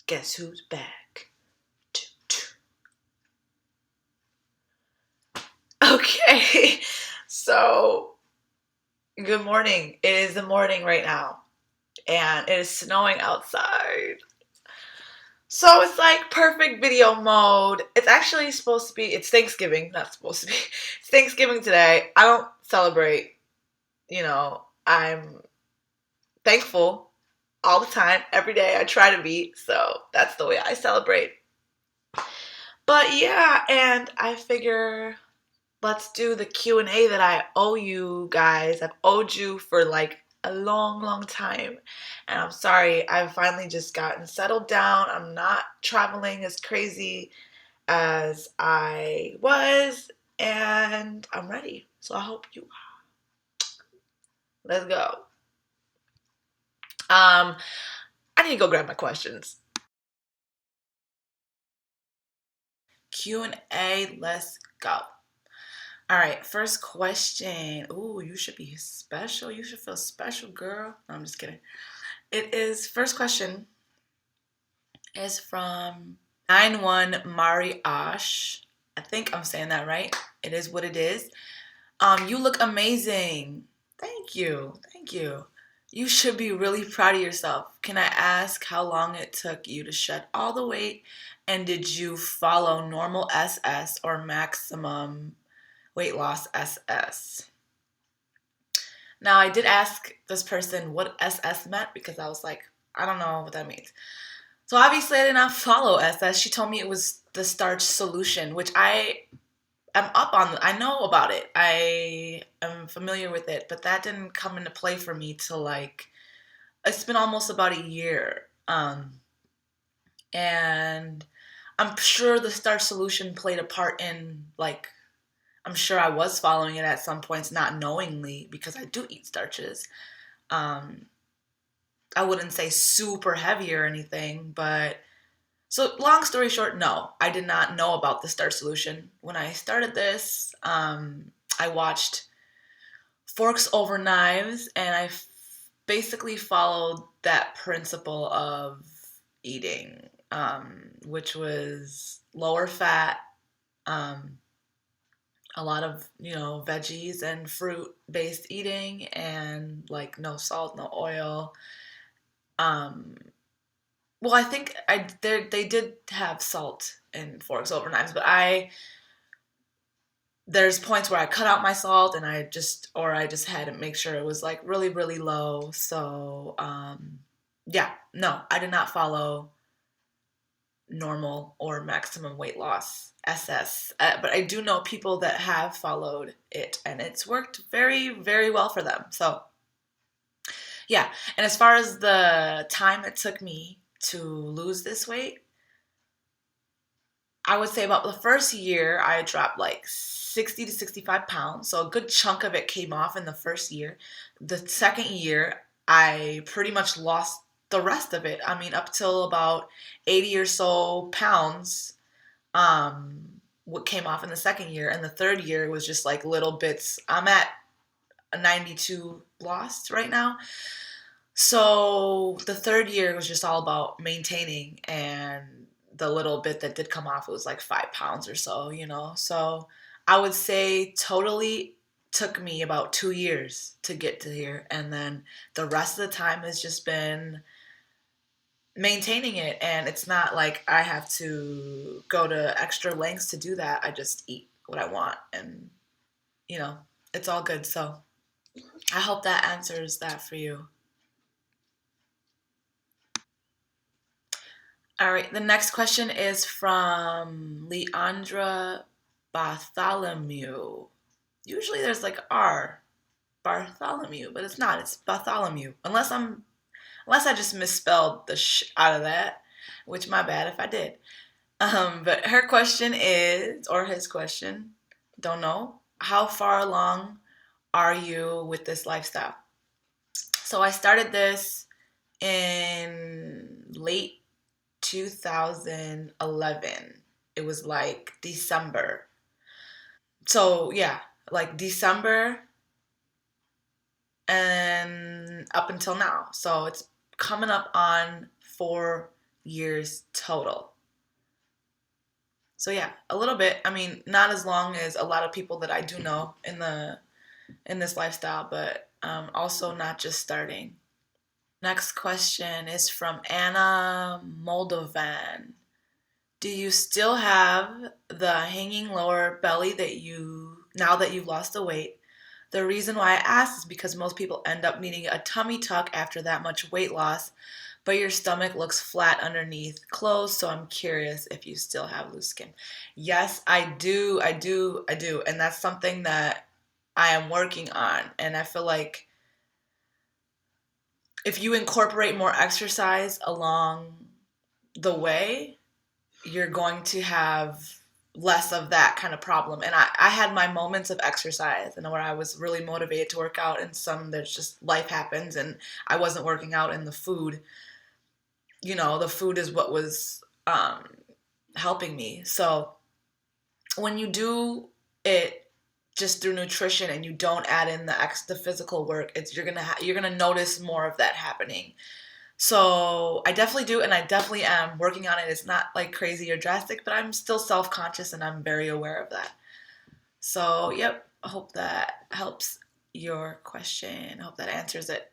Guess who's back? Okay, so good morning. It is the morning right now, and it is snowing outside. So it's like perfect video mode. It's actually supposed to be, it's Thanksgiving, not supposed to be. It's Thanksgiving today. I don't celebrate, I'm thankful all the time, every day. I try to be, so that's the way I celebrate. But yeah, and I figure let's do the Q&A that I owe you guys. I've owed you for like a long, long time. And I'm sorry, I've finally just gotten settled down. I'm not traveling as crazy as I was, and I'm ready. So I hope you are. Let's go. I need to go grab my questions. Q&A, let's go. All right, first question. Ooh, you should be special. You should feel special, girl. No, I'm just kidding. It is, first question is from 91 Mariash. I think I'm saying that right. It is what it is. You look amazing. Thank you. Thank you. You should be really proud of yourself. Can I ask how long it took you to shed all the weight? And did you follow normal SS or maximum weight loss SS? Now, I did ask this person what SS meant because I was like, I don't know what that means. So obviously I did not follow SS. She told me it was the starch solution, which I am up on. I know about it. I am familiar with it, but that didn't come into play for me till like, it's been almost about a year. And I'm sure the starch solution played a part in like, I'm sure I was following it at some points, not knowingly, because I do eat starches. Um, I wouldn't say super heavy or anything, but so long story short, no, I did not know about the Starch solution. When I started this, I watched Forks Over Knives, and basically followed that principle of eating, which was lower fat, um, a lot of veggies and fruit based eating, and like no salt, no oil. Um, well, I think they did have salt in Forks Over Knives, but there's points where I cut out my salt, and I just had to make sure it was like really, really low. So yeah, no, I did not follow normal or maximum weight loss SS, but I do know people that have followed it, and it's worked very, very well for them. So yeah, and as far as the time it took me to lose this weight, I would say about the first year, I dropped like 60 to 65 pounds. So a good chunk of it came off in the first year. The second year, I pretty much lost the rest of it. I mean, up till about 80 or so pounds, what came off in the second year. And the third year was just like little bits. I'm at a 92 lost right now. So the third year was just all about maintaining, and the little bit that did come off, it was like 5 pounds or so. So I would say totally took me about 2 years to get to here. And then the rest of the time has just been maintaining it. And it's not like I have to go to extra lengths to do that. I just eat what I want, and, it's all good. So I hope that answers that for you. All right, the next question is from Leandra Bartholomew. Usually there's like R, Bartholomew, but it's not. It's Bartholomew. Unless I just misspelled the out of that, which my bad if I did. But her question is, or his question, don't know, how far along are you with this lifestyle? So I started this in late 2011. It was like December. So yeah, like December and up until now. So it's coming up on 4 years total. So yeah, a little bit. I mean, not as long as a lot of people that I do know in this lifestyle, but also not just starting. Next question is from Anna Moldovan. Do you still have the hanging lower belly that now that you've lost the weight? The reason why I ask is because most people end up needing a tummy tuck after that much weight loss, but your stomach looks flat underneath clothes, so I'm curious if you still have loose skin. Yes, I do. I do. I do. And that's something that I am working on. And I feel like if you incorporate more exercise along the way, you're going to have less of that kind of problem. And I had my moments of exercise and where I was really motivated to work out, and some there's just life happens and I wasn't working out, and the food, the food is what was helping me. So when you do it just through nutrition and you don't add in the physical work, you're gonna notice more of that happening. So I definitely do, and I definitely am working on it. It's not like crazy or drastic, but I'm still self-conscious and I'm very aware of that. So, yep, I hope that helps your question. I hope that answers it.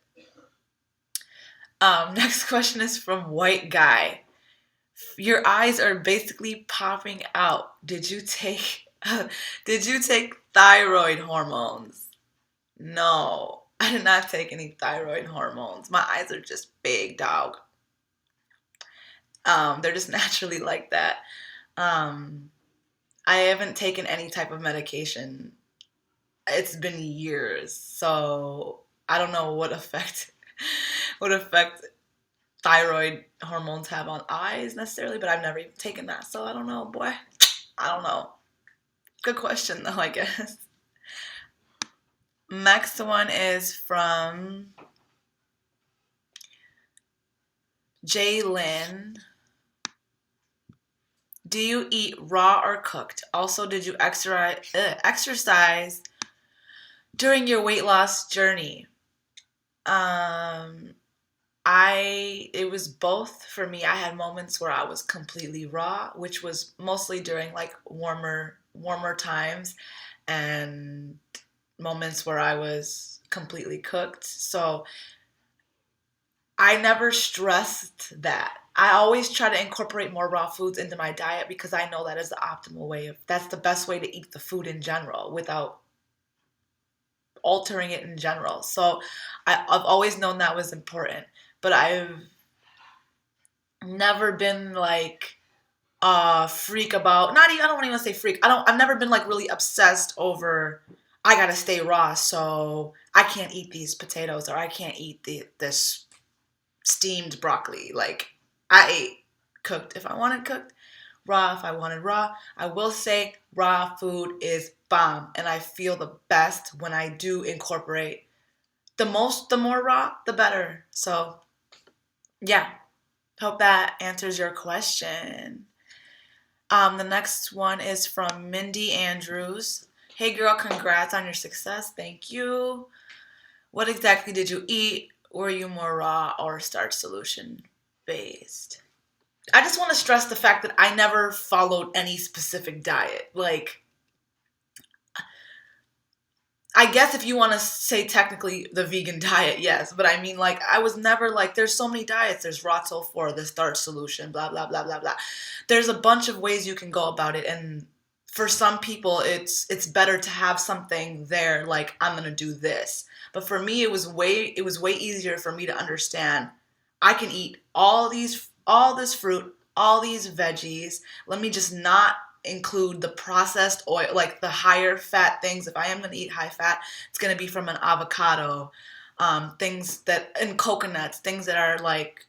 Next question is from White Guy. Your eyes are basically popping out. Did you take thyroid hormones? No, I did not take any thyroid hormones. My eyes are just big, dog. They're just naturally like that. I haven't taken any type of medication. It's been years, so I don't know what effect thyroid hormones have on eyes necessarily, but I've never even taken that, so I don't know, boy. I don't know. Good question, though, I guess. Next one is from Jaylyn. Do you eat raw or cooked? Also, did you exercise during your weight loss journey? It was both for me. I had moments where I was completely raw, which was mostly during like warmer times, and moments where I was completely cooked. So I never stressed that. I always try to incorporate more raw foods into my diet because I know that is the optimal that's the best way to eat the food in general without altering it in general. So I've always known that was important, but I've never been like a freak about, not even, I don't even say freak. I've never been like really obsessed over, I gotta stay raw, so I can't eat these potatoes, or I can't eat this steamed broccoli. Like, I ate cooked if I wanted cooked, raw if I wanted raw. I will say raw food is bomb, and I feel the best when I do incorporate the more raw, the better. So, yeah, hope that answers your question. The next one is from Mindy Andrews. Hey girl, congrats on your success. Thank you. What exactly did you eat? Were you more raw or starch solution based? I just want to stress the fact that I never followed any specific diet. Like, I guess if you want to say technically the vegan diet, yes. But I mean, like, I was never like, there's so many diets. There's Rotzel for the starch solution, blah, blah, blah, blah, blah. There's a bunch of ways you can go about it. And for some people, it's better to have something there, like, I'm going to do this. But for me, it was way easier for me to understand. I can eat all this fruit, all these veggies. Let me just not include the processed oil, like the higher fat things. If I am going to eat high fat, it's going to be from an avocado, and coconuts, things that are like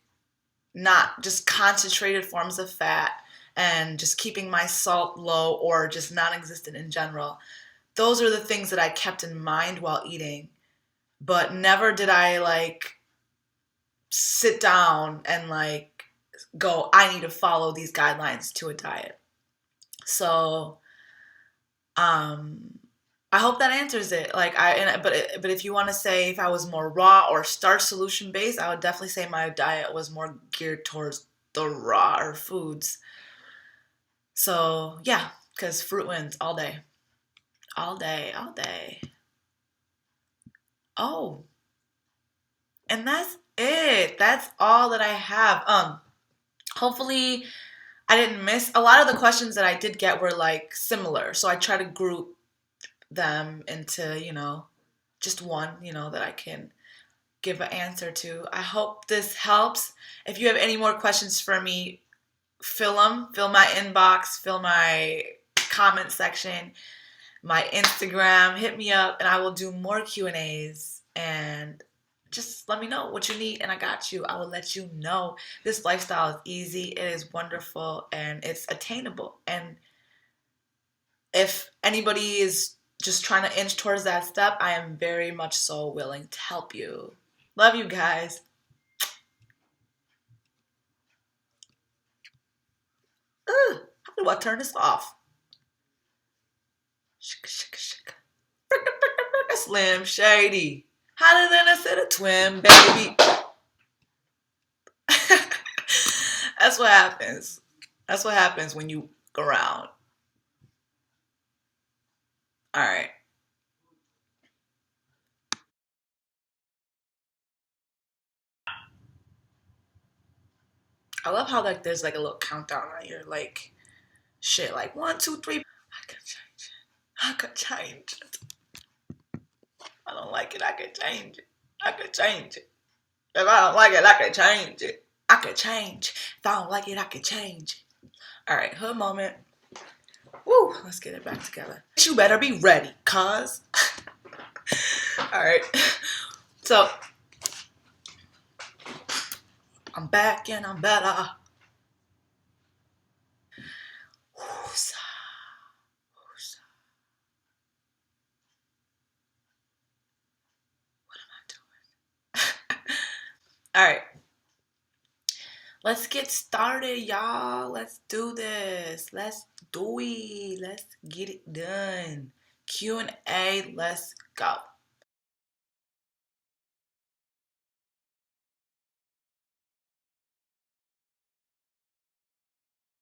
not just concentrated forms of fat, and just keeping my salt low or just non-existent in general. Those are the things that I kept in mind while eating, but never did I like sit down and like go, I need to follow these guidelines to a diet. So, I hope that answers it. Like but if you want to say if I was more raw or starch solution based, I would definitely say my diet was more geared towards the raw foods. So yeah, because fruit wins all day. All day, all day. Oh, and that's it. That's all that I have. Hopefully I didn't miss a lot of the questions that I did get were like similar. So I try to group them into, just one, that I can give an answer to. I hope this helps. If you have any more questions for me, fill them. Fill my inbox, fill my comment section, my Instagram. Hit me up, and I will do more Q&As. And just let me know what you need, and I got you. I will let you know. This lifestyle is easy. It is wonderful, and it's attainable. And if anybody is just trying to inch towards that step, I am very much so willing to help you. Love you guys. Ugh, how do I turn this off? Shika, shika, shika. Slim Shady. Hotter than a set of twin, baby. That's what happens. That's what happens when you go around. All right. I love how like there's like a little countdown on your like shit, like 1, 2, 3. I could change it. I could change it. I don't like it. I could change it. I could change it. If I don't like it, I could change it. I could change. If I don't like it, I could change it. All right, hood moment. Woo, let's get it back together. You better be ready, cuz. All right. So, I'm back and I'm better. Woosa, woosa. What am I doing? All right. Let's get started, y'all. Let's do this. Let's do it. Let's get it done. Q&A. Let's go.